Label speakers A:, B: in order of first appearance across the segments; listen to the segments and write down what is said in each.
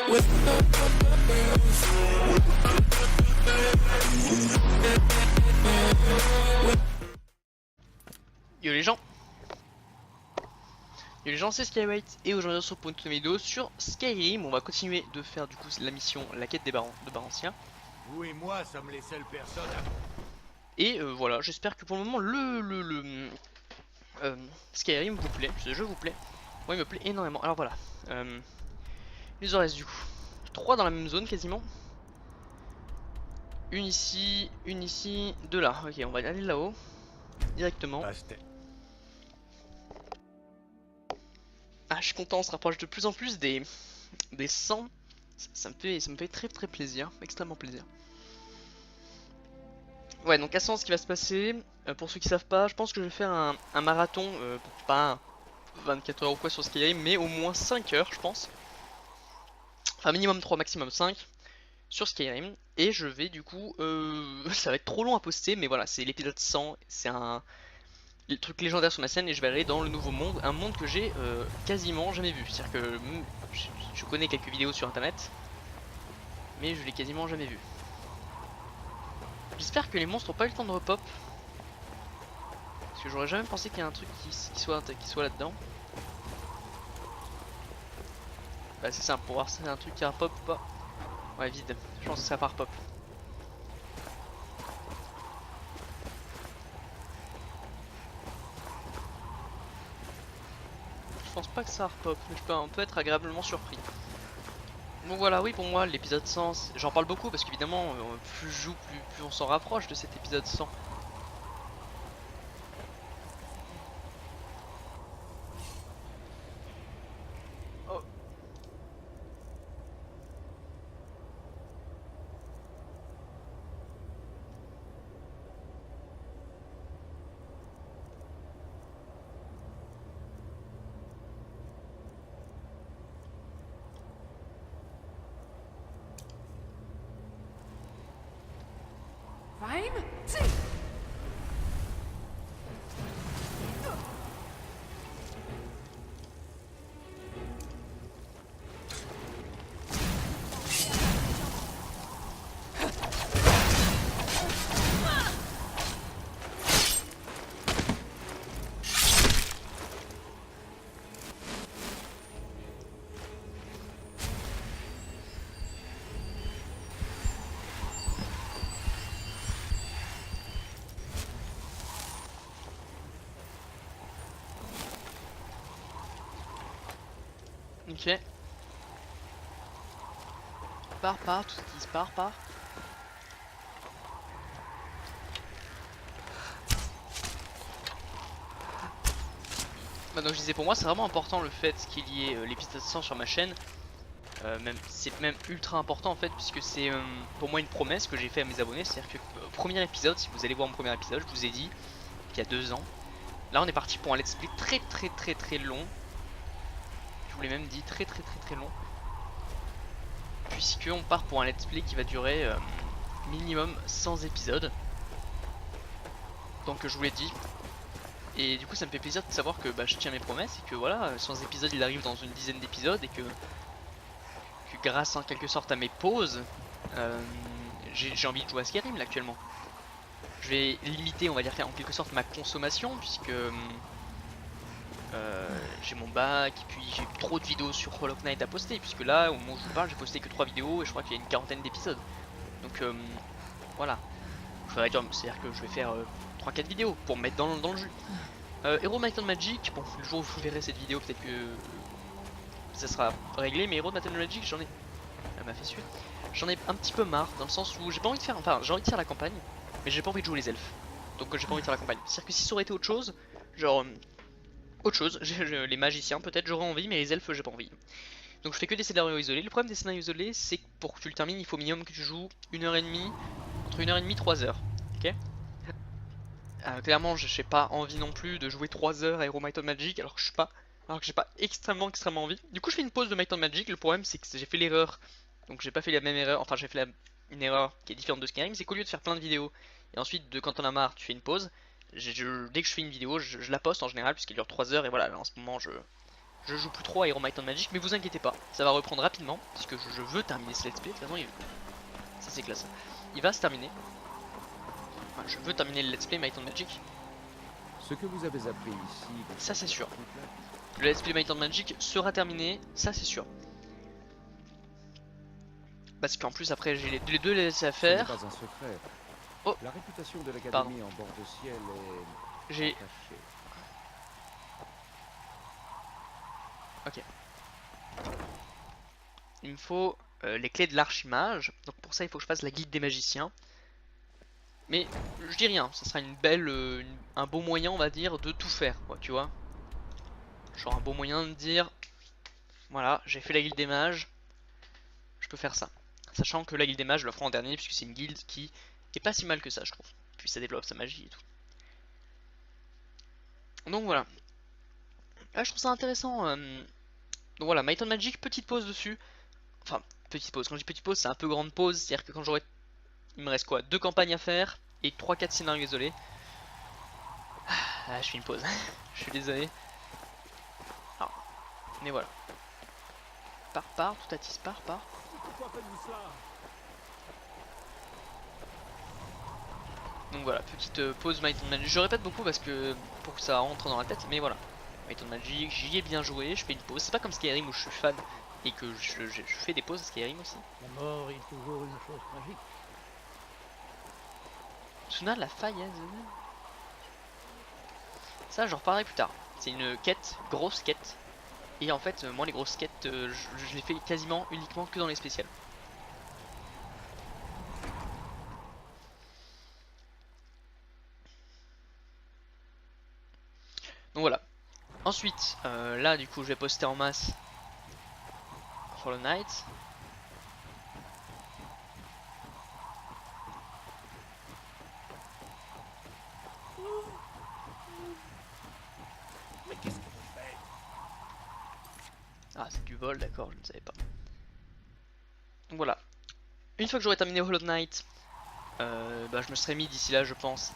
A: Yo les gens, c'est Skywhite et aujourd'hui on se retrouve pour une nouvelle vidéo sur Skyrim. On va continuer de faire du coup la mission, la quête des barons, de Barantia.
B: Vous et moi sommes les seules personnes à...
A: Et voilà, j'espère que pour le moment Skyrim vous plaît, ce jeu vous plaît. Moi il me plaît énormément. Alors voilà, il nous en reste du coup 3 dans la même zone quasiment. Une ici, deux là. Ok, on va aller là-haut directement. Ah, je suis content, on se rapproche de plus en plus des 100. Ça me fait très très plaisir, extrêmement plaisir. Ouais, donc à 100, ce qui va se passer, pour ceux qui savent pas, je pense que je vais faire un marathon, pas 24 heures ou quoi sur Skyrim, mais au moins 5 heures, je pense. Enfin, minimum 3, maximum 5 sur Skyrim. Et je vais du coup, ça va être trop long à poster, mais voilà, c'est l'épisode 100, c'est un truc légendaire sur ma scène et je vais aller dans le nouveau monde, un monde que j'ai quasiment jamais vu. C'est-à-dire que je connais quelques vidéos sur internet, mais je l'ai quasiment jamais vu. J'espère que les monstres ont pas eu le temps de repop. Parce que j'aurais jamais pensé qu'il y a un truc qui soit là-dedans. Bah c'est simple, pour voir si c'est un truc qui repop ou pas. Ouais, vide, je pense que ça part pop. Je pense pas que ça repop, mais on peut être agréablement surpris. Donc voilà, oui, pour moi l'épisode 100, j'en parle beaucoup parce qu'évidemment plus je joue, plus on s'en rapproche de cet épisode 100. Oh. Ok. Part, tout ce qui se part. Bah donc je disais, pour moi c'est vraiment important le fait qu'il y ait l'épisode 100 sur ma chaîne. C'est même ultra important en fait, puisque c'est pour moi une promesse que j'ai fait à mes abonnés. C'est à dire que premier épisode, si vous allez voir mon premier épisode, je vous ai dit qu'il y a 2 ans. Là on est parti pour un let's play très long. Je vous l'ai même dit, très long. Puisque on part pour un let's play qui va durer minimum 100 épisodes. Donc je vous l'ai dit. Et du coup ça me fait plaisir de savoir que je tiens mes promesses et que voilà, 100 épisodes il arrive dans une dizaine d'épisodes et que grâce en quelque sorte à mes pauses, j'ai envie de jouer à Skyrim là actuellement. Je vais limiter, on va dire en quelque sorte, ma consommation puisque j'ai mon bac et puis j'ai trop de vidéos sur Hollow Knight à poster, puisque là au moment où je vous parle j'ai posté que 3 vidéos et je crois qu'il y a une quarantaine d'épisodes. Donc voilà, c'est-à-dire que je vais faire 3-4 vidéos pour me mettre dans le jus. Hero Might and Magic, bon le jour où vous verrez cette vidéo peut-être que ça sera réglé, mais Hero Might and Magic elle m'a fait suer. J'en ai un petit peu marre dans le sens où j'ai pas envie de faire, enfin j'ai envie de faire la campagne, mais j'ai pas envie de jouer les elfes. Donc j'ai pas envie de faire la campagne. C'est-à-dire que si ça aurait été autre chose, genre autre chose, les magiciens peut-être j'aurais envie, mais les elfes j'ai pas envie. Donc je fais que des scénarios isolés. Le problème des scénarios isolés, c'est que pour que tu le termines, il faut minimum que tu joues 1h30, entre 1h30 et 3 heures. Ok. Clairement, j'ai pas envie non plus de jouer 3 heures à Hero Might and Magic alors que j'ai pas extrêmement envie. Du coup, je fais une pause de Might and Magic. Le problème, c'est que j'ai fait l'erreur. Donc j'ai pas fait la même erreur, enfin j'ai fait une erreur qui est différente de Skyrim, c'est qu'au lieu de faire plein de vidéos et ensuite quand on a marre, tu fais une pause. Dès que je fais une vidéo, je la poste en général puisqu'elle dure 3 heures et voilà, là, en ce moment je joue plus trop à Iron Might and Magic, mais vous inquiétez pas, ça va reprendre rapidement, parce que je veux terminer ce let's play, de toute façon, ça c'est classe. Il va se terminer. Enfin, je veux terminer le let's play Might and Magic.
C: Ce que vous avez appris ici...
A: Ça c'est sûr. Le let's play Might and Magic sera terminé, ça c'est sûr. Parce qu'en plus après j'ai les deux laissés à
C: Ce n'est
A: faire.
C: pas un secret.
A: Oh.
C: La réputation de l'académie en bord de ciel est...
A: J'ai...
C: entachée.
A: Ok. Il me faut les clés de l'archimage. Donc pour ça il faut que je fasse la guilde des magiciens. Mais je dis rien, ça sera une belle, un beau moyen on va dire de tout faire quoi, tu vois. Genre un beau moyen de dire voilà, j'ai fait la guilde des mages, je peux faire ça. Sachant que la guilde des mages je la ferai en dernier puisque c'est une guilde qui est pas si mal que ça je trouve. Puis ça développe sa magie et tout. Donc voilà. Là je trouve ça intéressant. Donc voilà, Might and Magic, petite pause dessus. Enfin, petite pause, quand je dis petite pause c'est un peu grande pause. C'est à dire que quand j'aurai... Il me reste quoi, 2 campagnes à faire et 3-4 scénarios isolés. Ah je fais une pause, je suis désolé. Alors, mais voilà. Part, tout à tisse, part. Donc voilà, petite pause Might and Magic. Je répète beaucoup parce que pour que ça rentre dans la tête, mais voilà. Might and Magic, j'y ai bien joué, je fais une pause. C'est pas comme Skyrim où je suis fan et que je fais des pauses à Skyrim aussi.
B: La mort est toujours une chose tragique.
A: Tsuna la faille, hein, ça j'en reparlerai plus tard. C'est une quête, grosse quête. Et en fait, moi les grosses quêtes, je les fais quasiment uniquement que dans les spéciales. Donc voilà. Ensuite, là du coup je vais poster en masse Hollow Knight.
B: Mais qu'est-ce que vous faites?
A: Ah c'est du vol, d'accord, je ne savais pas. Donc voilà. Une fois que j'aurai terminé Hollow Knight, bah, je me serai mis d'ici là je pense.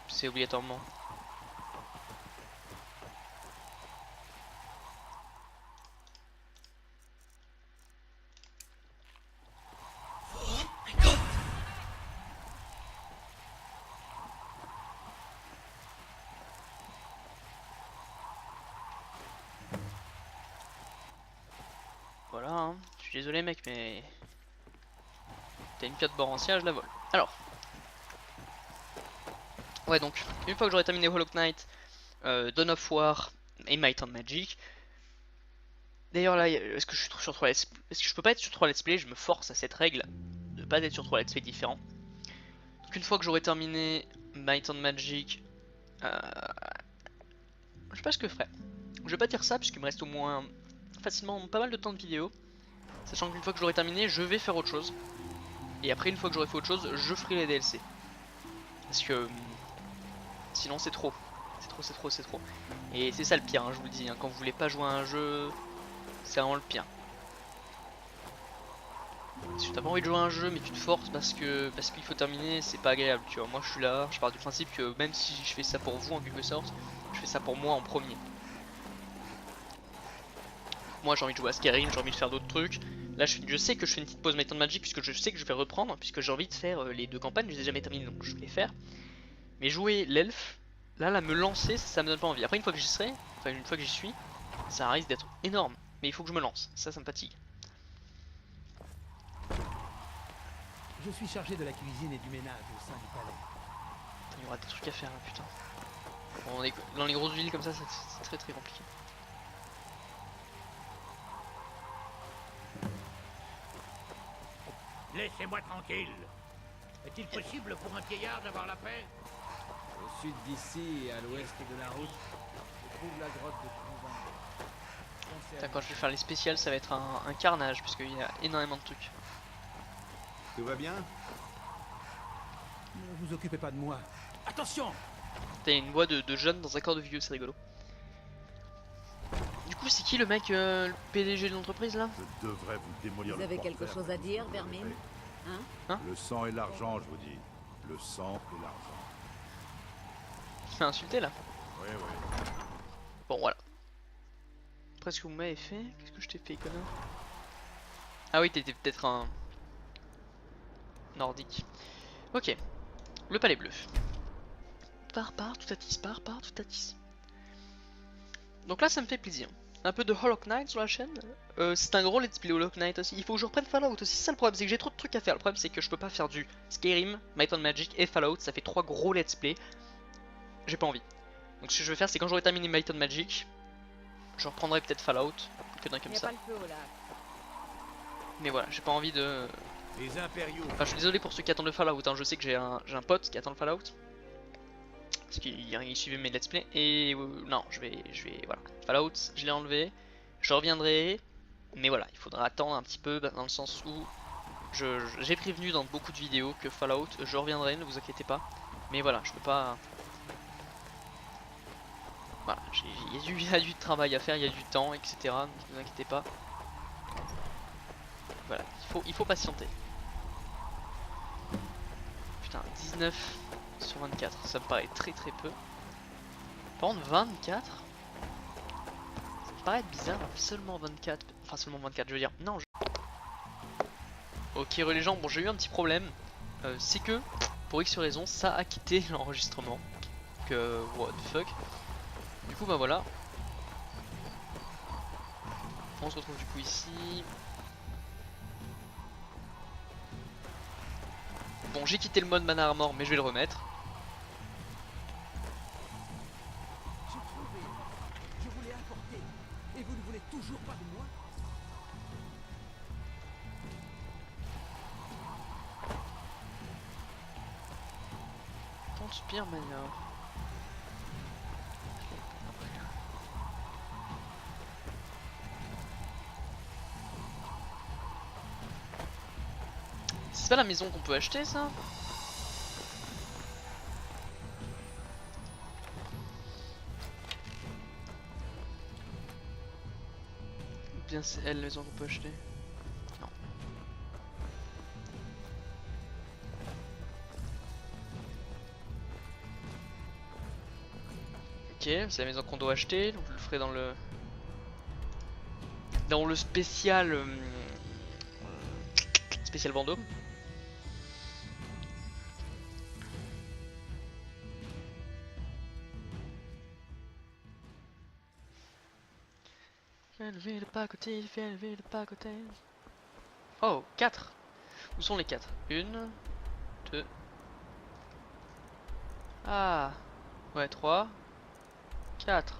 A: C'est obligatoirement. Voilà, hein. Je suis désolé mec mais... T'as une pierre de bord ancien, je la vole. Alors. Ouais donc, une fois que j'aurai terminé Hollow Knight, Dawn of War et Might and Magic. D'ailleurs là, est-ce que je suis sur 3 let's... Est-ce que je peux pas être sur 3 let's play? Je me force à cette règle de pas être sur 3 let's play différents. Donc une fois que j'aurai terminé Might and Magic, je sais pas ce que je ferai. Je vais pas dire ça puisqu'il me reste au moins facilement pas mal de temps de vidéo. Sachant qu'une fois que j'aurai terminé, je vais faire autre chose. Et après une fois que j'aurai fait autre chose, je ferai les DLC. Parce que sinon c'est trop. C'est trop. Et c'est ça le pire, hein, je vous le dis, hein, quand vous voulez pas jouer à un jeu, c'est vraiment le pire. Si t'as pas envie de jouer à un jeu mais tu te forces parce qu'il faut terminer, c'est pas agréable, tu vois. Moi je suis là, je pars du principe que même si je fais ça pour vous en quelque sorte, je fais ça pour moi en premier. Moi j'ai envie de jouer à Skyrim, j'ai envie de faire d'autres trucs. Là je sais que je fais une petite pause Might and Magic puisque je sais que je vais reprendre, puisque j'ai envie de faire les 2 campagnes, je les ai jamais terminées donc je vais les faire. Mais jouer l'elfe, là me lancer ça me donne pas envie. Après une fois que j'y serai, enfin une fois que j'y suis, ça risque d'être énorme. Mais il faut que je me lance, ça me fatigue.
B: Je suis chargé de la cuisine et du ménage au sein du palais.
A: Il y aura des trucs à faire là, putain. Bon, dans les grosses villes comme ça, c'est très très compliqué.
B: Laissez-moi tranquille. Est-il possible pour un vieillard d'avoir la paix?
C: Au sud d'ici et à l'ouest de la route, se trouve la grotte de Trouvin.
A: Quand je vais faire les spéciales, ça va être un carnage, puisqu'il y a énormément de trucs.
C: Tout va bien?
B: Ne vous occupez pas de moi. Attention!
A: T'as une voix de jeune dans un corps de vieux, c'est rigolo. Du coup, c'est qui le mec, le PDG de l'entreprise là?
D: Je devrais vous démolir
E: Vous
D: le
E: avez quelque
D: portefeuille,
E: chose à
D: vous
E: dire,
D: comprendrez.
E: Vermine? Hein?
D: Le sang et l'argent, je vous dis. Le sang et l'argent.
A: Il m'a insulté là.
D: Oui, oui.
A: Bon, voilà. Après ce que vous m'avez fait, qu'est-ce que je t'ai fait, connard? Ah oui, t'étais peut-être un nordique. Ok, le palais bleu. Par, tout à tisse. Donc là, ça me fait plaisir. Un peu de Hollow Knight sur la chaîne. C'est un gros let's play Hollow Knight aussi. Il faut que je reprenne Fallout aussi. C'est ça le problème, c'est que j'ai trop de trucs à faire. Le problème, c'est que je peux pas faire du Skyrim, Might and Magic et Fallout. Ça fait 3 gros let's play. J'ai pas envie. Donc ce que je vais faire, c'est quand j'aurai terminé Might and Magic, je reprendrai peut-être Fallout, que d'un comme ça. Mais voilà, j'ai pas envie de...
B: Les impériaux.
A: Enfin, je suis désolé pour ceux qui attendent le Fallout, hein. Je sais que j'ai un pote qui attend le Fallout. Parce qu'il suivait mes let's play. Et non, je vais... Voilà. Fallout, je l'ai enlevé. Je reviendrai. Mais voilà, il faudra attendre un petit peu, dans le sens où... J'ai prévenu dans beaucoup de vidéos que Fallout, je reviendrai, ne vous inquiétez pas. Mais voilà, je peux pas... Voilà, il y a du travail à faire, il y a du temps, etc. Ne vous inquiétez pas. Voilà, il faut patienter. Putain, 19 sur 24, ça me paraît très peu. Par contre, 24, ça me paraît bizarre, seulement 24. Enfin, seulement 24, je veux dire. Non, Ok, les gens, bon, j'ai eu un petit problème. C'est que, pour X raison, ça a quitté l'enregistrement. Donc, what the fuck. Du coup, bah voilà. On se retrouve du coup ici. Bon, j'ai quitté le mode mana armor, mais je vais le remettre.
C: J'ai trouvé. Je voulais apporter. Et vous ne voulez toujours pas de moi?
A: Tente pire manière. C'est pas la maison qu'on peut acheter, ça? Ou bien c'est elle la maison qu'on peut acheter? Non. Ok, c'est la maison qu'on doit acheter, donc je le ferai dans le spécial spécial Vendôme. Fais lever le pacoté, fais lever le pacoté. Oh, 4. Où sont les 4? 1, 2. Ah, ouais, 3, 4.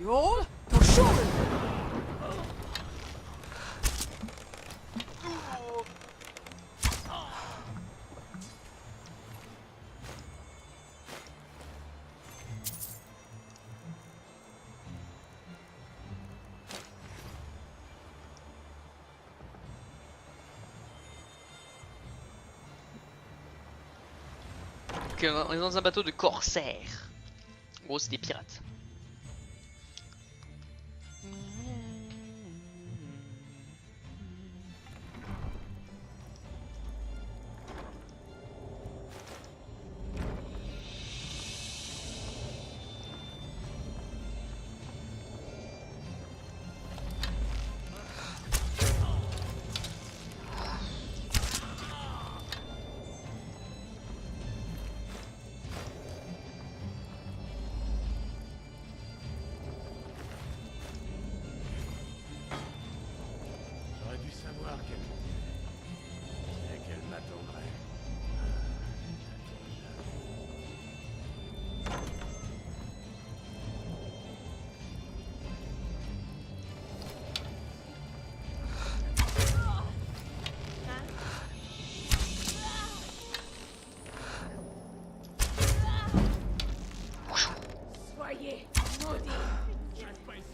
C: Yo, ton chaud.
A: Donc, on est dans un bateau de corsaires. En gros, c'est des pirates.
E: Envoyez, maudit.
B: Reste pas ici.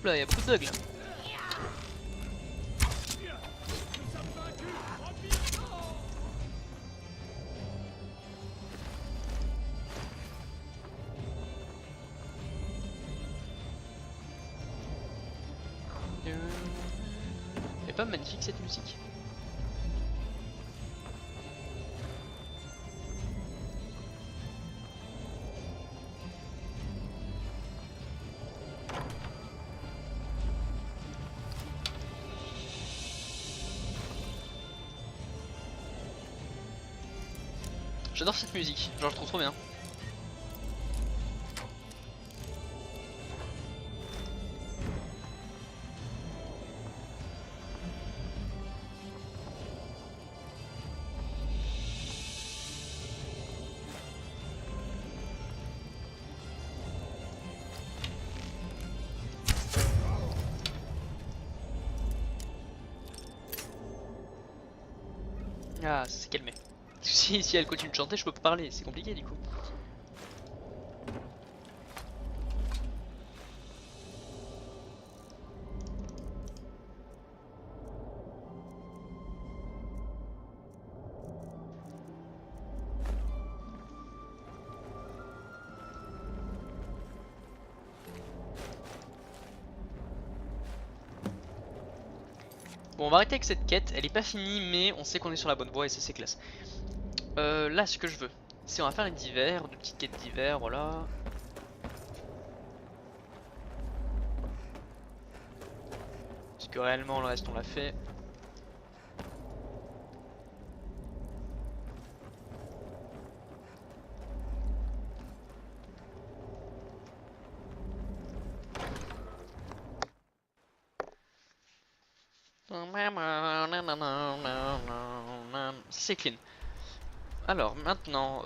A: Oula, il y a beaucoup de bugs là. Elle est pas magnifique cette musique. J'adore cette musique, genre je trouve trop bien. Ah, ça s'est calmé. Si elle continue de chanter, je peux pas parler, c'est compliqué du coup. Bon, on va arrêter avec cette quête, elle est pas finie, mais on sait qu'on est sur la bonne voie et ça c'est classe. Là, ce que je veux, c'est on va faire les divers, de petites quêtes d'hiver, voilà. Parce que réellement, le reste on l'a fait. C'est clean. Alors maintenant,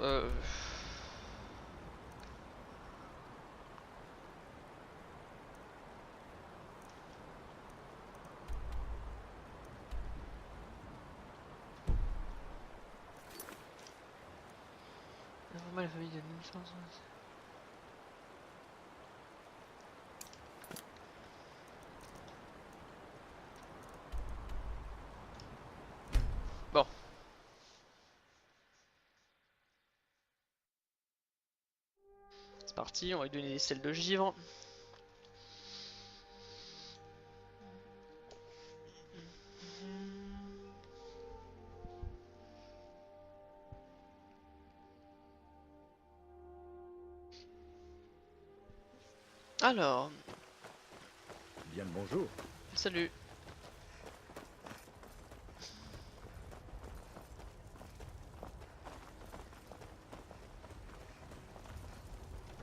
A: la famille de bon. C'est parti, on va lui donner des selles de givre. Alors,
D: Bien le bonjour.
A: salut.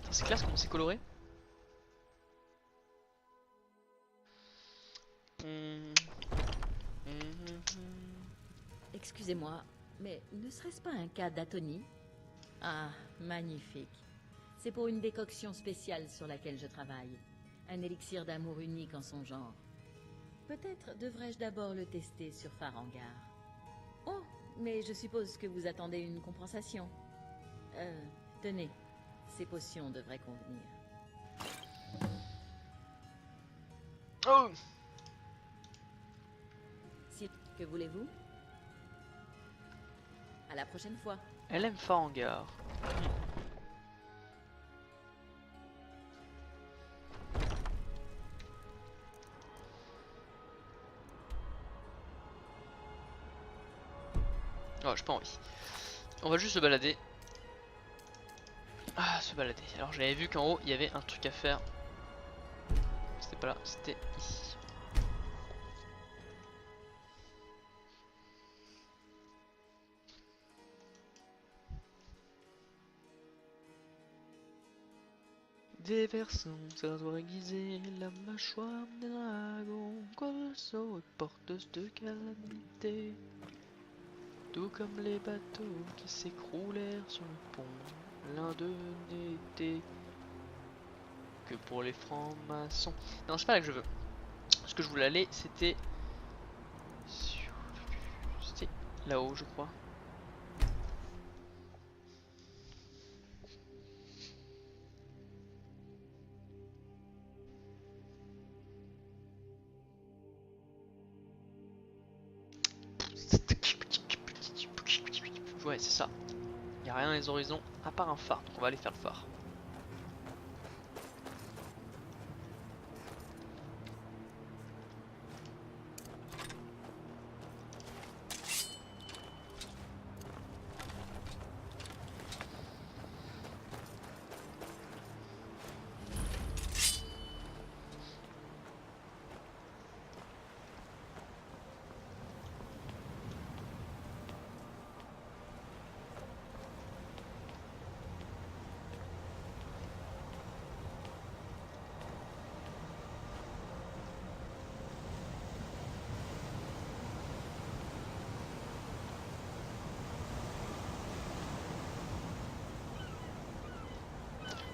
A: C'est classe comment c'est coloré.
F: Excusez-moi, mais ne serait-ce pas un cas d'atonie? Ah, magnifique. C'est pour une décoction spéciale sur laquelle je travaille. Un élixir d'amour unique en son genre. Peut-être devrais-je d'abord le tester sur Farangar. Oh, mais je suppose que vous attendez une compensation. Tenez, ces potions devraient convenir.
A: Oh,
F: Si, que voulez-vous? À la prochaine fois.
A: elle aime Farangar. Oh, j'ai pas envie. On va juste se balader. Ah, se balader. Alors j'avais vu qu'en haut il y avait un truc à faire. C'était pas là, c'était ici. Des versants, ça doit aiguiser la mâchoire des dragons, colossaux et porteuses de calamité. Tout comme les bateaux qui s'écroulèrent sur le pont, l'un d'eux n'était que pour les francs-maçons. Non, c'est pas là que je veux. Ce que je voulais aller, c'était... C'était là-haut, je crois. Ouais, c'est ça. Il n'y a rien dans les horizons à part un phare, donc on va aller faire le phare.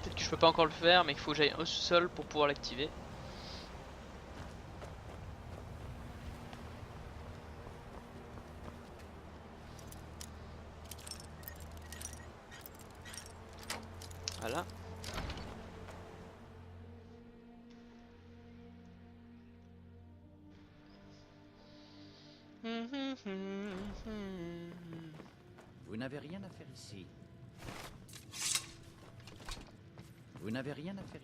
A: Peut-être que je peux pas encore le faire, mais il faut que j'aille au sol pour pouvoir l'activer. Voilà.
B: Vous n'avez rien à faire ici. Vous n'avez rien à faire.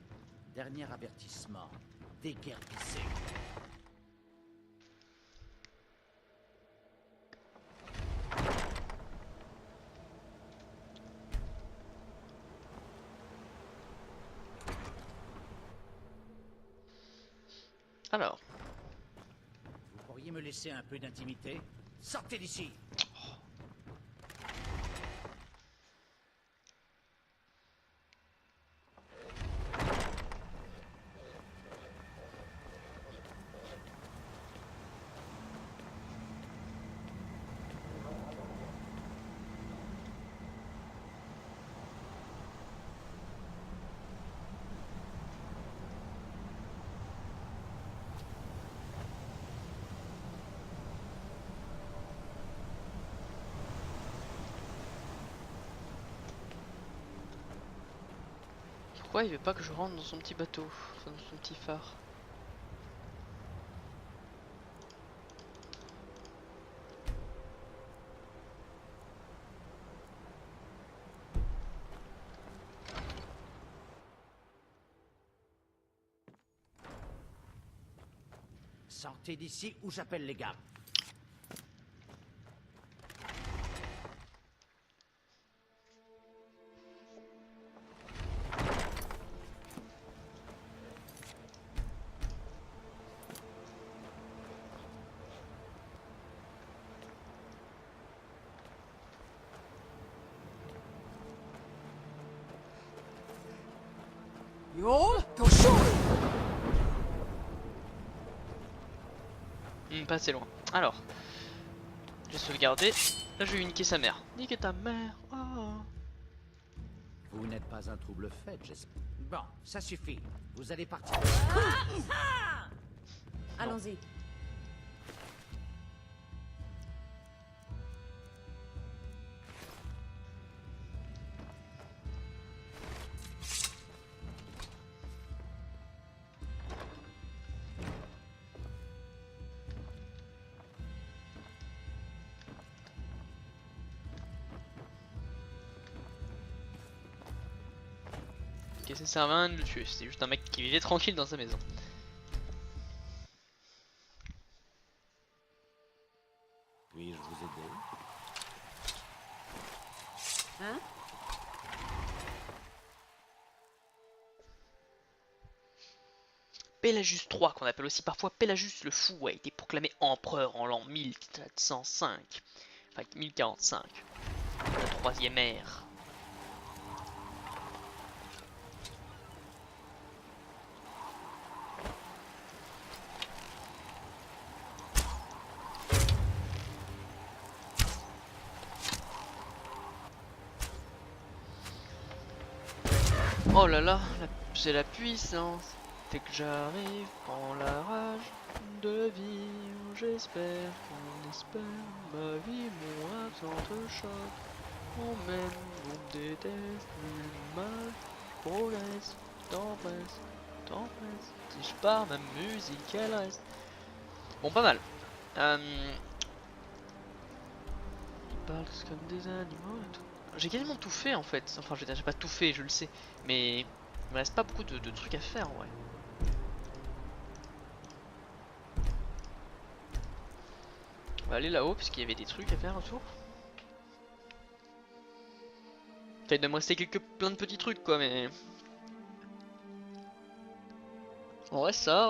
B: Dernier avertissement. Déguerpissez.
A: Alors,
B: Vous pourriez me laisser un peu d'intimité? Sortez d'ici!
A: pourquoi il veut pas que je rentre dans son petit bateau, enfin, dans son petit phare?
B: Sortez d'ici ou j'appelle les gars.
A: Pas assez loin. Alors, j'ai sauvegardé. Là, je vais lui niquer sa mère. Niquer ta mère. Oh.
B: Vous n'êtes pas un trouble fait, j'espère. Bon, ça suffit. Vous allez partir.
F: Allons-y.
A: Ok, ça sert à rien de le tuer. C'était juste un mec qui vivait tranquille dans sa maison.
B: Puis-je vous aider?
F: Hein?
A: Pélagius III, qu'on appelle aussi parfois Pélagius le Fou, a été proclamé empereur en l'an 1405, enfin 1045, la troisième ère. Oh là là, c'est la puissance. Dès que j'arrive, prends la rage de vivre. J'espère qu'on espère ma vie, mon absent te choque. On m'aime, on me déteste, le mal progresse, t'empresse. Si je pars, ma musique elle reste. Bon, pas mal. Ils parlent tous comme des animaux et tout. J'ai quasiment tout fait en fait. Enfin, j'ai pas tout fait, je le sais. Mais il me reste pas beaucoup de trucs à faire en vrai. On va aller là-haut parce qu'il y avait des trucs à faire autour. Enfin, il doit me rester plein de petits trucs quoi, mais. En vrai, ça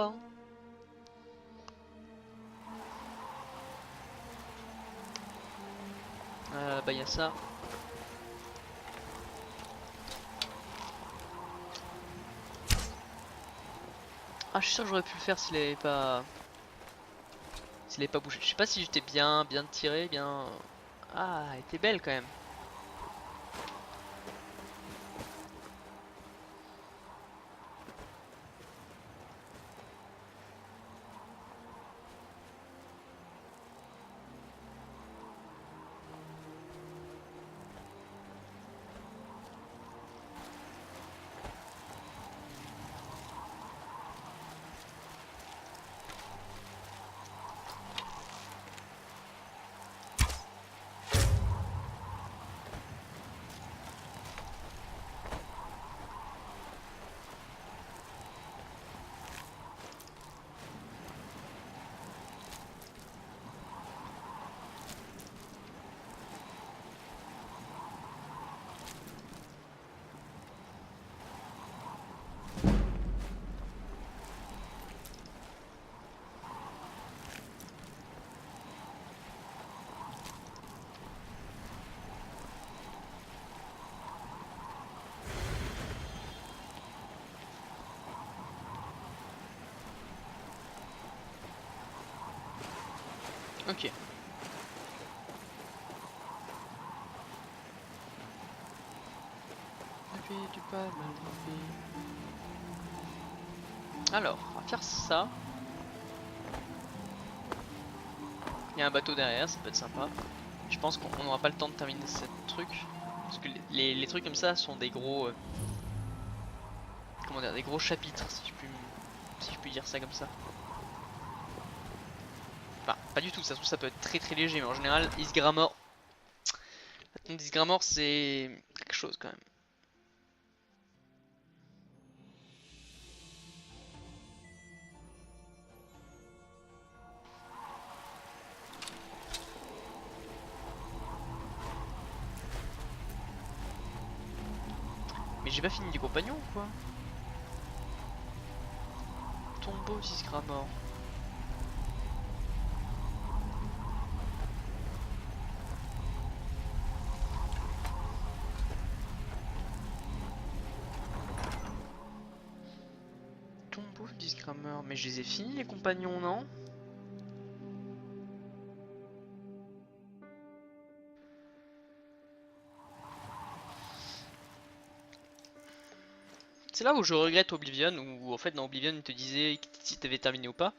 A: va. Bah, il y a ça. Ah, je suis sûr que j'aurais pu le faire s'il avait pas. S'il avait pas bougé. Je sais pas si j'étais bien tiré, bien. Ah, elle était belle quand même. Ok. Et puis du pas mal alors, on va faire ça. Il y a un bateau derrière, ça peut être sympa. Je pense qu'on n'aura pas le temps de terminer ce truc. Parce que les trucs comme ça sont des gros. Comment dire, des gros chapitres, si je puis dire ça comme ça. Enfin, pas du tout, ça se trouve ça peut être très léger, mais en général, Isgramor. Isgramor c'est quelque chose quand même. Mais j'ai pas fini les compagnons ou quoi? Tombeau d'Isgramor. Tombeau d'Isgramor. Mais je les ai finis les compagnons, non? C'est là où je regrette Oblivion, où en fait dans Oblivion il te disait si t'avais terminé ou pas.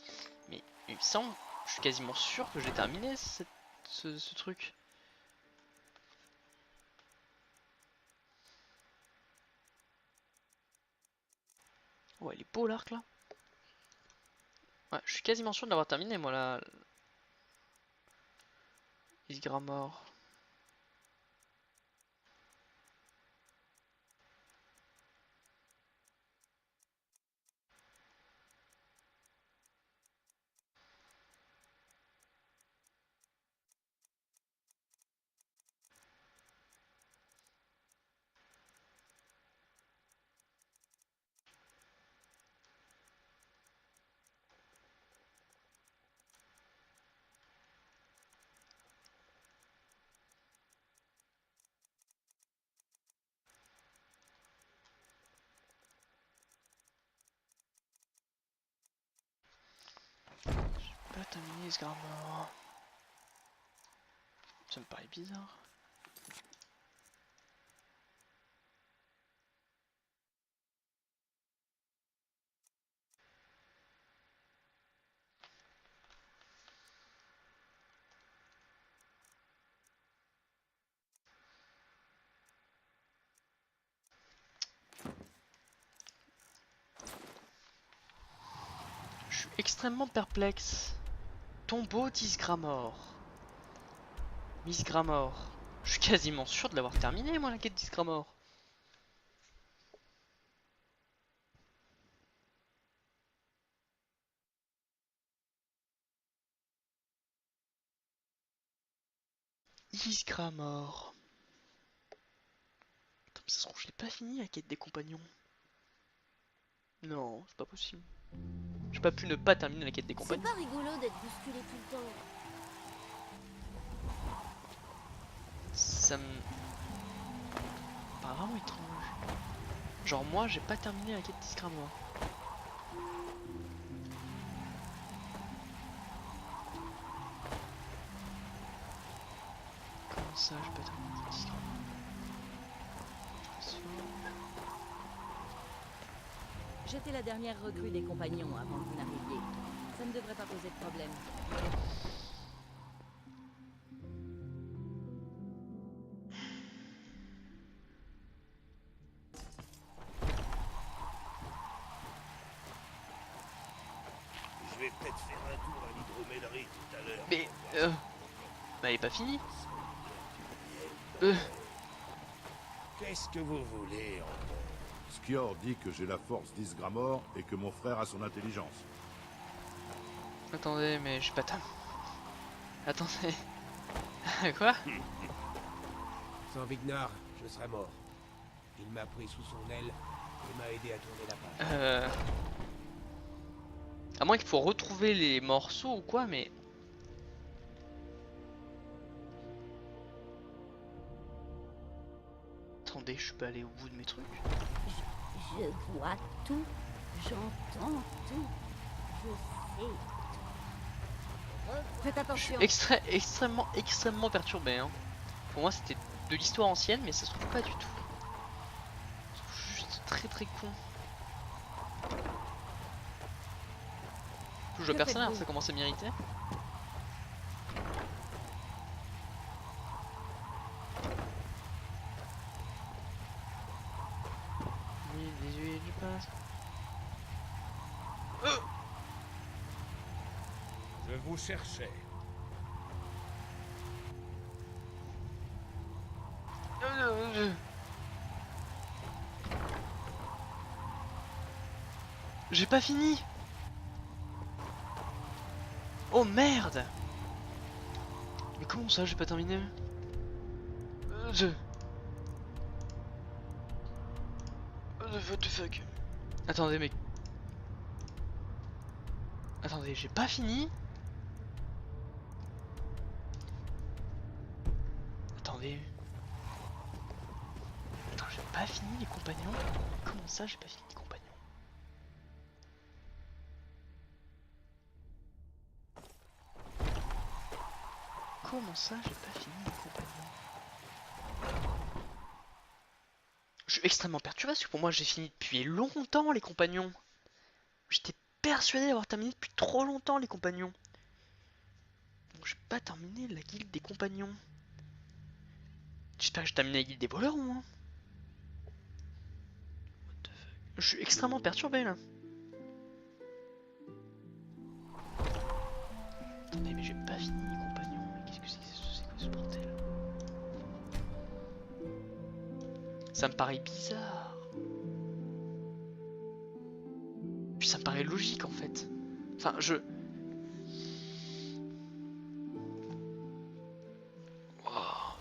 A: Mais il me semble, je suis quasiment sûr que j'ai terminé ce truc. Ouais, il est beau l'arc là. Ouais, je suis quasiment sûr de l'avoir terminé moi là. Isgramor. Pas terminé Isgramor. Ça me paraît bizarre. Je suis extrêmement perplexe. Tombeau d'Isgramor. Miss Gramor. Je suis quasiment sûr de l'avoir terminé, moi, la quête d'Isgramor. Isgramor. Attends, mais ça se trouve, je l'ai pas fini, la quête des compagnons. Non, c'est pas possible. J'ai pas pu ne pas terminer la quête des
E: C'est
A: compagnons.
E: pas rigolo d'être bousculé tout le temps.
A: Ça me... Pas vraiment étrange. Genre moi, j'ai pas terminé la quête d'Isgramor. Comment ça, j'ai pas terminé la quête d'Isgramor?
F: J'étais la dernière recrue des compagnons avant que vous n'arriviez. Ça ne devrait pas poser de problème.
G: Je vais peut-être faire un tour à l'hydromellerie tout à l'heure.
A: Mais, bah elle est pas finie.
G: Qu'est-ce que vous voulez encore?
D: Skior dit que j'ai la force d'Isgramor et que mon frère a son intelligence.
A: Attendez, mais j'ai pas terminé. Attendez. Quoi?
C: Sans Vignar, je serais mort. Il m'a pris sous son aile et m'a aidé à tourner la page.
A: À moins qu'il faut retrouver les morceaux ou quoi, mais... Attendez, je suis pas allé au bout de mes trucs.
E: Je vois tout, j'entends tout, je sais.
F: Faites
A: Je suis
F: attention.
A: extrêmement perturbé. Hein. Pour moi, c'était de l'histoire ancienne, mais ça se trouve pas du tout. Je trouve juste très con. Je
F: Que
A: personnel,
F: faites-vous?
A: ça commence à m'irriter. Je passe.
G: Je vous cherchais.
A: J'ai pas fini. Oh merde. Mais comment ça j'ai pas terminé? What the fuck? Attendez mais... Attendez, j'ai pas fini? Attendez... Attends, j'ai pas fini les compagnons? Comment ça j'ai pas fini les compagnons? Comment ça j'ai pas fini les compagnons? Je suis extrêmement perturbé parce que pour moi j'ai fini depuis longtemps les compagnons. J'étais persuadé d'avoir terminé depuis trop longtemps les compagnons. Donc j'ai pas terminé la guilde des compagnons. J'espère que j'ai terminé la guilde des voleurs au moins. What the fuck? Je suis extrêmement perturbé là. Attendez mais j'ai pas fini les compagnons. Mais qu'est-ce que c'est quoi ce bordel? Ça me paraît bizarre. Puis ça me paraît logique en fait. Enfin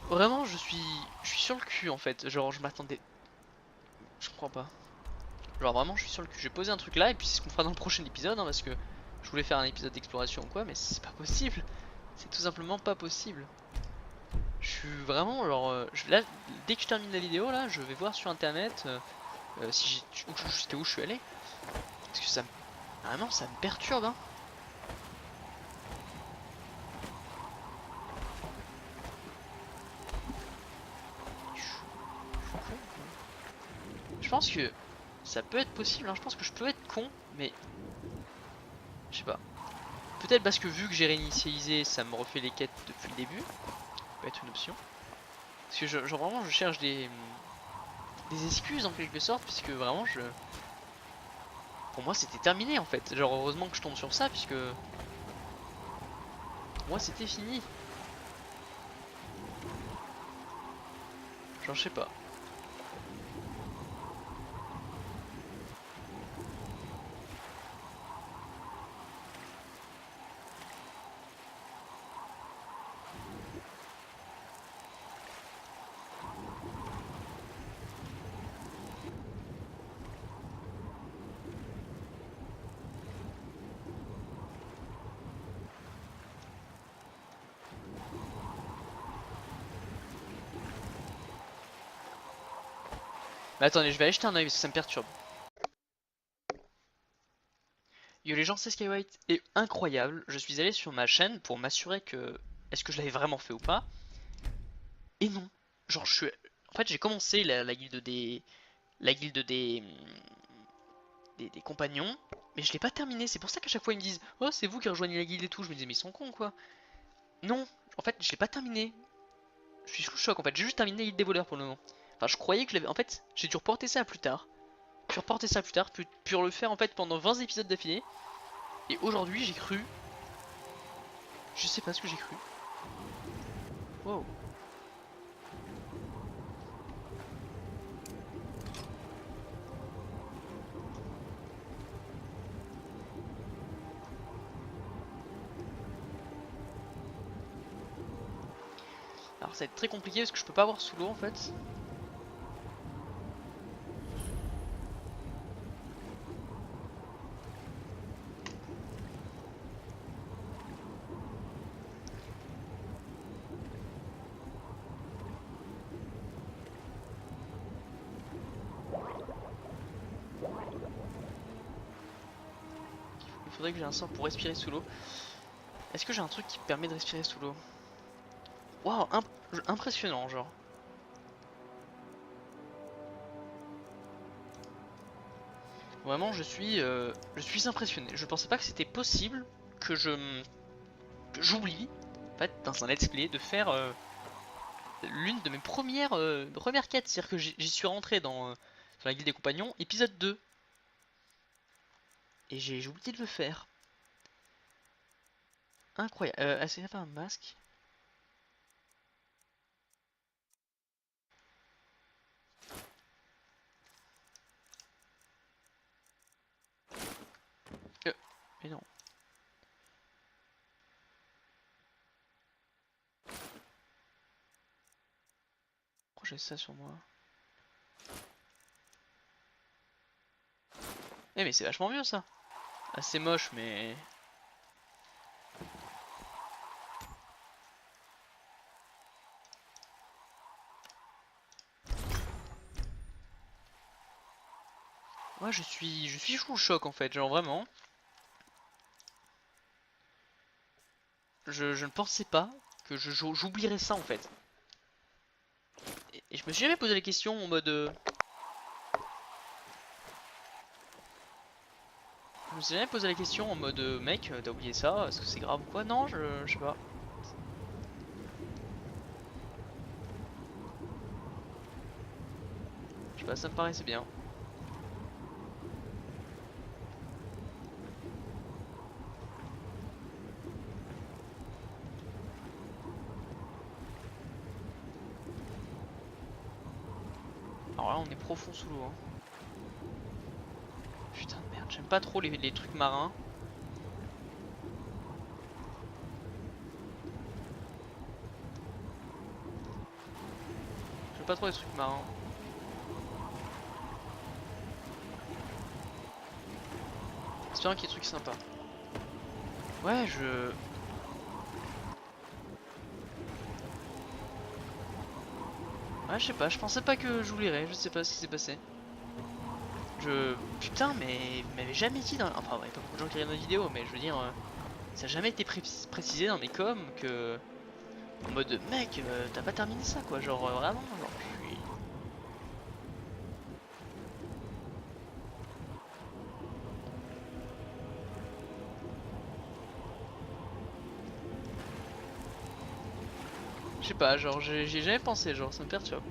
A: Vraiment je suis sur le cul en fait. Genre je m'attendais... Je comprends pas. Genre vraiment je suis sur le cul. Je vais poser un truc là et puis c'est ce qu'on fera dans le prochain épisode hein, parce que je voulais faire un épisode d'exploration ou quoi mais c'est pas possible. C'est tout simplement pas possible. Je suis vraiment genre... là, dès que je termine la vidéo là, je vais voir sur internet si jusqu'à où je suis allé. Parce que ça me... Vraiment ça me perturbe hein. Je pense que ça peut être possible, hein. Je pense que je peux être con, mais je sais pas. Peut-être parce que vu que j'ai réinitialisé, ça me refait les quêtes depuis le début. Ça peut être une option. Parce que genre vraiment je cherche des excuses en quelque sorte, puisque vraiment pour moi c'était terminé en fait. Genre heureusement que je tombe sur ça puisque pour moi c'était fini. Genre je sais pas. Mais attendez, je vais aller jeter un oeil parce que ça me perturbe. Yo les gens, c'est Skywhite est incroyable. Je suis allé sur ma chaîne pour m'assurer que est-ce que je l'avais vraiment fait ou pas. Et non. Genre je suis. En fait j'ai commencé la guilde des. La guilde des compagnons. Mais je l'ai pas terminé. C'est pour ça qu'à chaque fois ils me disent oh c'est vous qui rejoignez la guilde et tout. Je me disais mais ils sont cons quoi. Non, en fait je l'ai pas terminé. Je suis sous le choc en fait. J'ai juste terminé la guilde des voleurs pour le moment. Enfin je croyais que je l'avais. En fait j'ai dû reporter ça à plus tard. Puis reporter ça plus tard. Puis le faire en fait pendant 20 épisodes d'affilée. Et aujourd'hui j'ai cru. Je sais pas ce que j'ai cru. Wow. Alors ça va être très compliqué parce que je peux pas voir sous l'eau en fait. Il faudrait que j'ai un sort pour respirer sous l'eau. Est-ce que j'ai un truc qui me permet de respirer sous l'eau? Waouh, impressionnant genre. Vraiment je suis impressionné. Je pensais pas que c'était possible que j'oublie en fait dans un let's play de faire l'une de mes premières quêtes. C'est-à-dire que j'y suis rentré dans la guilde des compagnons, épisode 2. Et j'ai oublié de le faire. Incroyable. Est-ce qu'il y a pas un masque? Mais non. Pourquoi j'ai ça sur moi? Eh mais c'est vachement mieux ça. Assez moche mais... Ouais je suis sous le choc en fait, genre vraiment. Je ne pensais pas que j'oublierais ça en fait. Et je me suis jamais posé la question en mode... Je me suis jamais posé la question en mode mec, t'as oublié ça, est-ce que c'est grave ou quoi? Non, je sais pas. Je sais pas, ça me paraissait bien. Alors là on est profond sous l'eau hein. Putain de merde, j'aime pas trop les trucs marins. J'aime pas trop les trucs marins. Espérons qu'il y ait des trucs sympas. Ouais Ouais je sais pas, je pensais pas que j'oublierais, je sais pas ce qui s'est passé. Putain mais vous m'avez jamais dit dans... Enfin ouais, pas beaucoup de gens qui regardent ma vidéo mais je veux dire... ça a jamais été précisé dans mes coms que... En mode mec, t'as pas terminé ça quoi, genre vraiment, genre je suis... Je sais pas, genre j'y ai jamais pensé, genre ça me perturbe.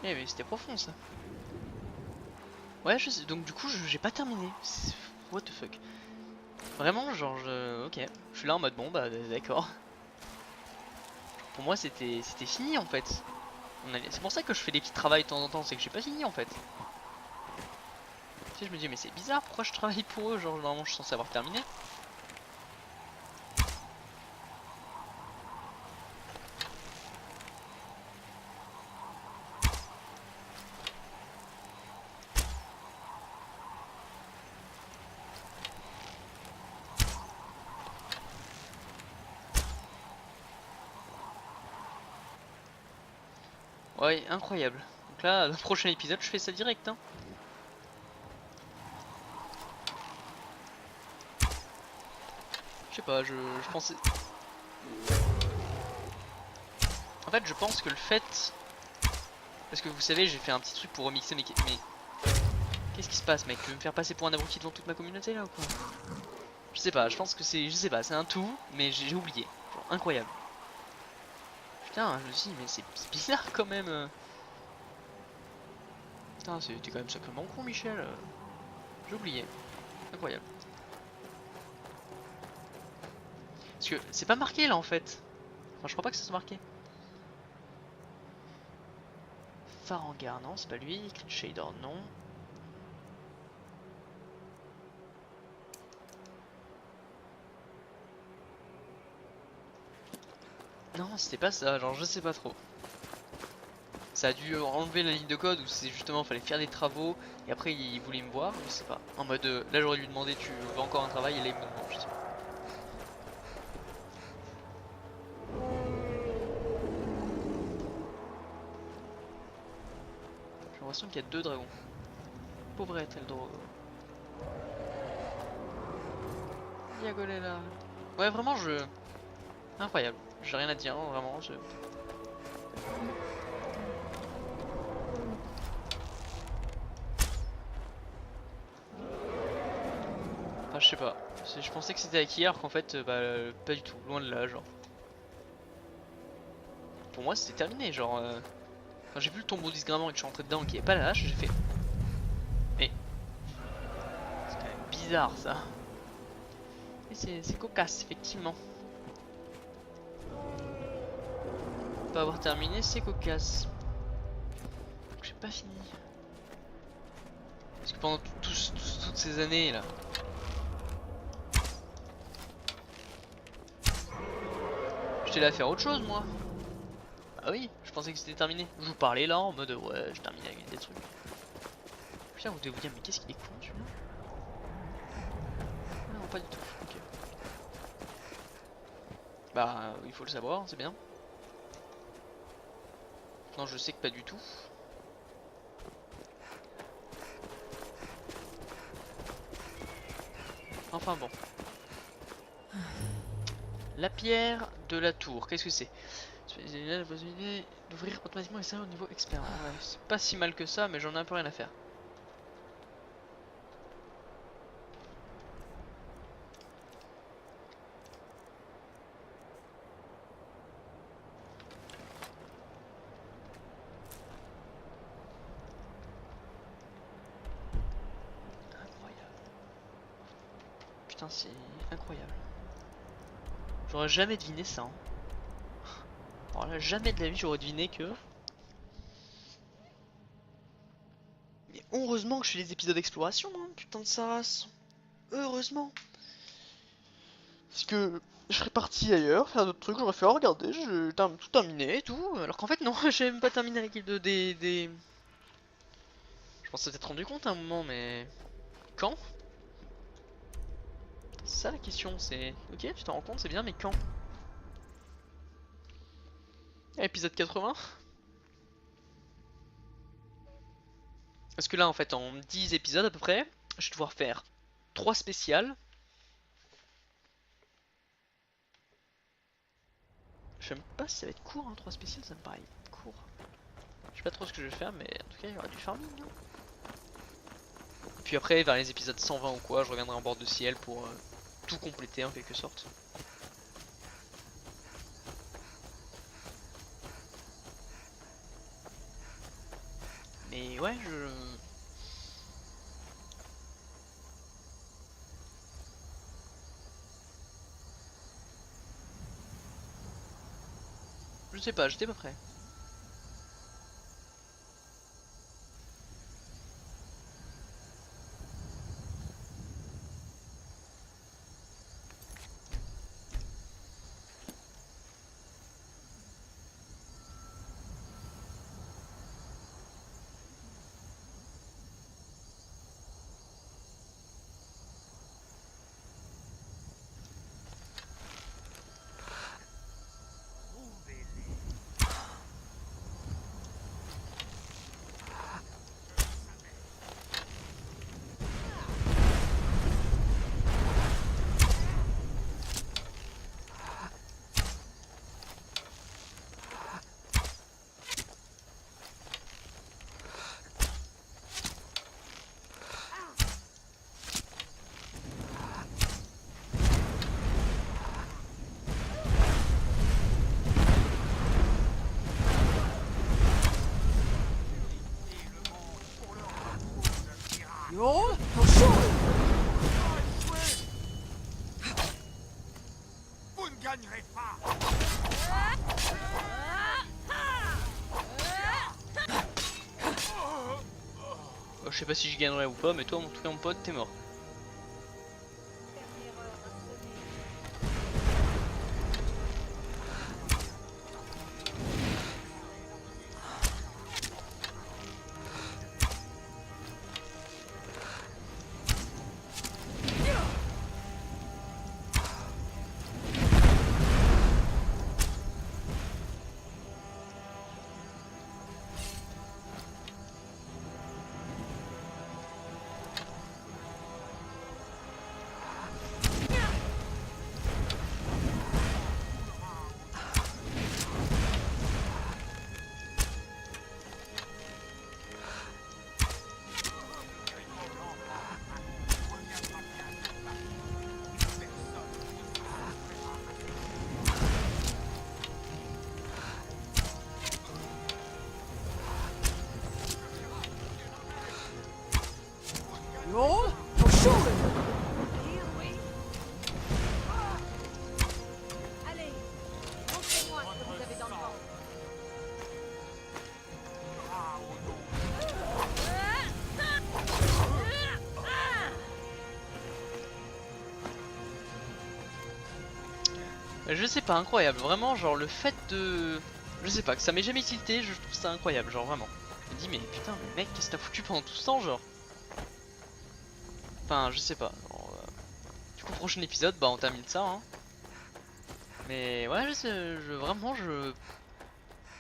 A: Eh mais c'était profond ça. Ouais je sais, donc du coup j'ai pas terminé. What the fuck. Vraiment genre ok. Je suis là en mode bon bah d'accord. Pour moi c'était fini en fait. C'est pour ça que je fais des petits travails de temps en temps, c'est que j'ai pas fini en fait. Tu sais je me dis mais c'est bizarre pourquoi je travaille pour eux, genre normalement je suis censé avoir terminé. Ouais, incroyable. Donc là, le prochain épisode, je fais ça direct. Hein. Je sais pas, je pensais... En fait, je pense que le fait... Parce que vous savez, j'ai fait un petit truc pour remixer mais qu'est-ce qui se passe, mec? Tu veux me faire passer pour un abruti devant toute ma communauté, là, ou quoi? Je sais pas, je pense que c'est... Je sais pas, c'est un tout, mais j'ai oublié. Genre, incroyable. Putain, je me suis dit, mais c'est bizarre, quand même. Putain, t'es quand même sacrément con, Michel. J'ai oublié. Incroyable. Parce que c'est pas marqué là en fait. Enfin, je crois pas que ça soit marqué. Farangar, non, c'est pas lui. Crit Shader, non. Non, c'était pas ça, genre je sais pas trop. Ça a dû enlever la ligne de code où c'est justement fallait faire des travaux et après il voulait me voir, je sais pas. En mode là j'aurais dû demander tu veux encore un travail et là il me demande, je sais pas. J'ai l'impression qu'il y a 2 dragons. Pauvrette, elle drogue. Diagolé là. Ouais vraiment je... Incroyable. J'ai rien à dire, hein, vraiment. Enfin je sais pas. Je pensais que c'était acquis alors qu'en fait bah pas du tout. Loin de là genre. Pour moi c'était terminé genre. Quand j'ai vu le tombeau d'Isgramor et que je suis rentré dedans et qu'il n'y avait pas la hache, j'ai fait... Mais... C'est quand même bizarre ça. Et c'est cocasse effectivement. Pas avoir terminé c'est cocasse. Donc j'ai pas fini. Parce que pendant toutes ces années là... J'étais là à faire autre chose moi. Ah oui, je pensais que c'était terminé. Je vous parlais là en mode ouais, je termine avec des trucs. Putain, vous devez vous dire, mais qu'est-ce qu'il est con celui-là? Non, pas du tout. Ok. Bah, il faut le savoir, c'est bien. Non, je sais que pas du tout. Enfin bon. La pierre de la tour, qu'est-ce que c'est? La possibilité d'ouvrir automatiquement les serveurs au niveau expert. Ouais, c'est pas si mal que ça, mais j'en ai un peu rien à faire. Incroyable. Putain, c'est incroyable. J'aurais jamais deviné ça. Hein. Alors là, jamais de la vie j'aurais deviné que... Mais heureusement que je fais des épisodes d'exploration, hein, putain de sa race. Heureusement. Parce que je serais parti ailleurs, faire d'autres trucs, j'aurais fait, oh regardez, j'ai tout terminé et tout. Alors qu'en fait non, j'ai même pas terminé avec des... Je pense peut-être rendu compte à un moment, mais... Quand? C'est ça la question, c'est... Ok, tu t'en rends compte, c'est bien, mais quand? Épisode 80. Parce que là, en fait, en 10 épisodes à peu près, je vais devoir faire 3 spéciales. Je sais même pas si ça va être court, hein, 3 spéciales, ça me paraît court. Je sais pas trop ce que je vais faire, mais en tout cas, il y aura du farming. Hein. Puis après, vers les épisodes 120 ou quoi, je reviendrai en bord de ciel pour tout compléter en quelque sorte. Mais ouais, je sais pas, j'étais pas prêt.
G: Vous ne gagnerez pas.
A: Je sais pas si je gagnerai ou pas, mais toi en tout cas mon pote t'es mort.
E: Allez, montrez-moi ce que vous avez dans le ventre.
A: Je sais pas, incroyable, vraiment, genre le fait de... Je sais pas, que ça m'ait jamais tilté, je trouve ça incroyable, genre vraiment. Je me dis mais putain, mais mec, qu'est-ce que t'as foutu pendant tout ce temps, genre? Enfin, je sais pas, genre, du coup, prochain épisode, bah on termine ça, hein. Mais ouais, vraiment,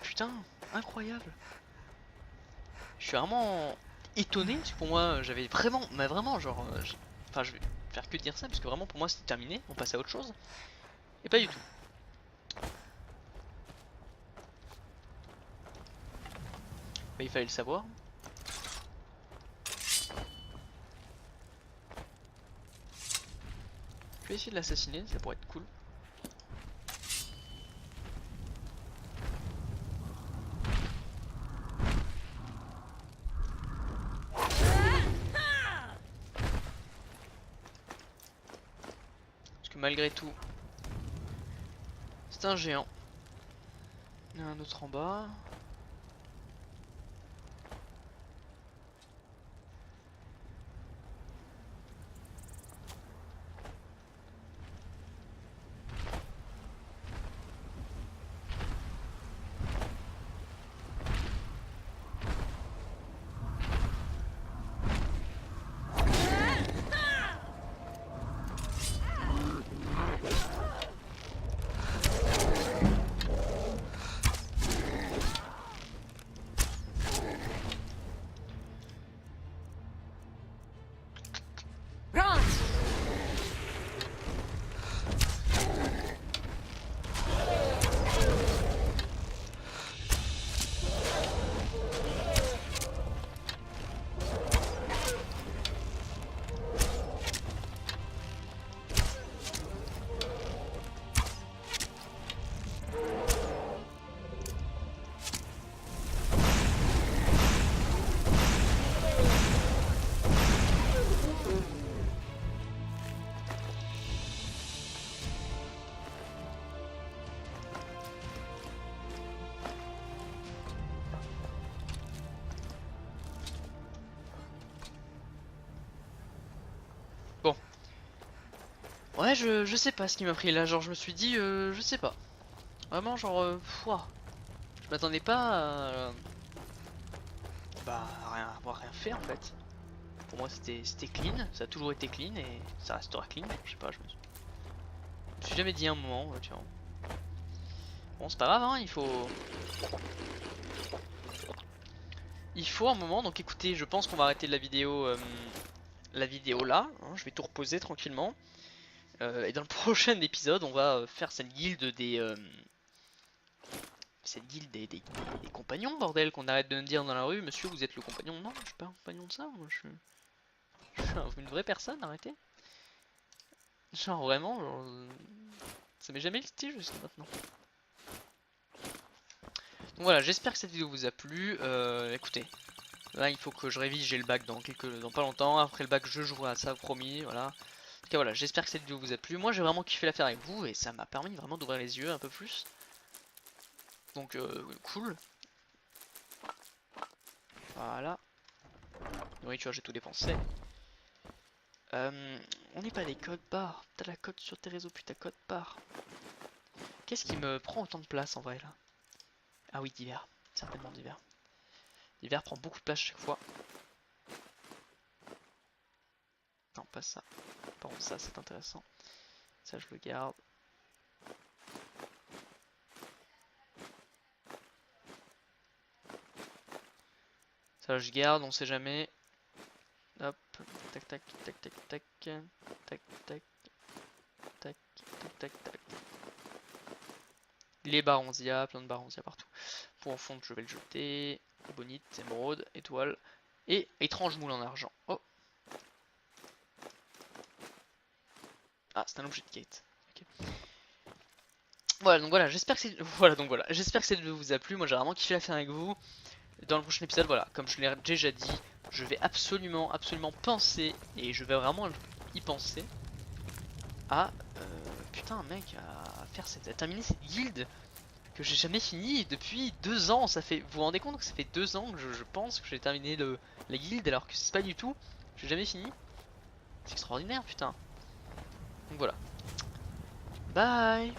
A: putain, incroyable. Je suis vraiment étonné, parce que pour moi, j'avais vraiment, mais vraiment, genre... Enfin, je vais faire que dire ça, parce que vraiment, pour moi, c'était terminé, on passe à autre chose. Et pas du tout. Bah, il fallait le savoir. Je vais essayer de l'assassiner, ça pourrait être cool. Parce que malgré tout, c'est un géant. Il y en a un autre en bas. Ouais, je sais pas ce qui m'a pris là, genre je me suis dit, je sais pas. Vraiment, genre, ouah. Je m'attendais pas à... Bah, à rien fait en fait. Pour moi c'était clean, ça a toujours été clean et ça restera clean, je sais pas, je me suis jamais dit un moment, tiens. Bon, c'est pas grave, hein, il faut un moment, donc écoutez, je pense qu'on va arrêter la vidéo là, hein, je vais tout reposer tranquillement. Et dans le prochain épisode, on va faire cette guilde des compagnons, bordel, qu'on arrête de me dire dans la rue, monsieur, vous êtes le compagnon. Non, je suis pas un compagnon de ça, moi, je suis une vraie personne, arrêtez. Genre vraiment, ça m'est jamais listé jusqu'à maintenant. Donc voilà, j'espère que cette vidéo vous a plu. Écoutez, là il faut que je révise, j'ai le bac dans pas longtemps. Après le bac, je jouerai à ça, promis. Voilà. En tout cas, voilà, j'espère que cette vidéo vous a plu. Moi, j'ai vraiment kiffé la faire avec vous et ça m'a permis vraiment d'ouvrir les yeux un peu plus. Donc cool. Voilà. Oui, tu vois, j'ai tout dépensé. On n'est pas des codes barres. T'as la code sur tes réseaux, putain, code barre. Qu'est-ce qui me prend autant de place en vrai là? Ah oui, divers. Certainement divers. Divers prend beaucoup de place chaque fois. Non, pas ça. Par contre, ça c'est intéressant. Ça, je le garde. Ça, je garde, on sait jamais. Hop, tac tac tac tac tac tac tac tac tac tac tac. Les baronzia, plein de baronzia partout. Pour en fond, je vais le jeter. Bonite, émeraude, étoile. Et étrange moule en argent. Oh. Ah, c'est un objet de quête. Okay. Voilà, donc voilà, j'espère que cette vidéo vous a plu. Moi, j'ai vraiment kiffé la faire avec vous. Dans le prochain épisode, voilà, comme je l'ai déjà dit, je vais absolument penser, et je vais vraiment y penser, à putain mec, à terminer cette guilde que j'ai jamais fini depuis 2 ans. Ça fait, vous vous rendez compte que ça fait 2 ans que je pense que j'ai terminé la guilde alors que c'est pas du tout, j'ai jamais fini. C'est extraordinaire, putain. Donc voilà. Bye.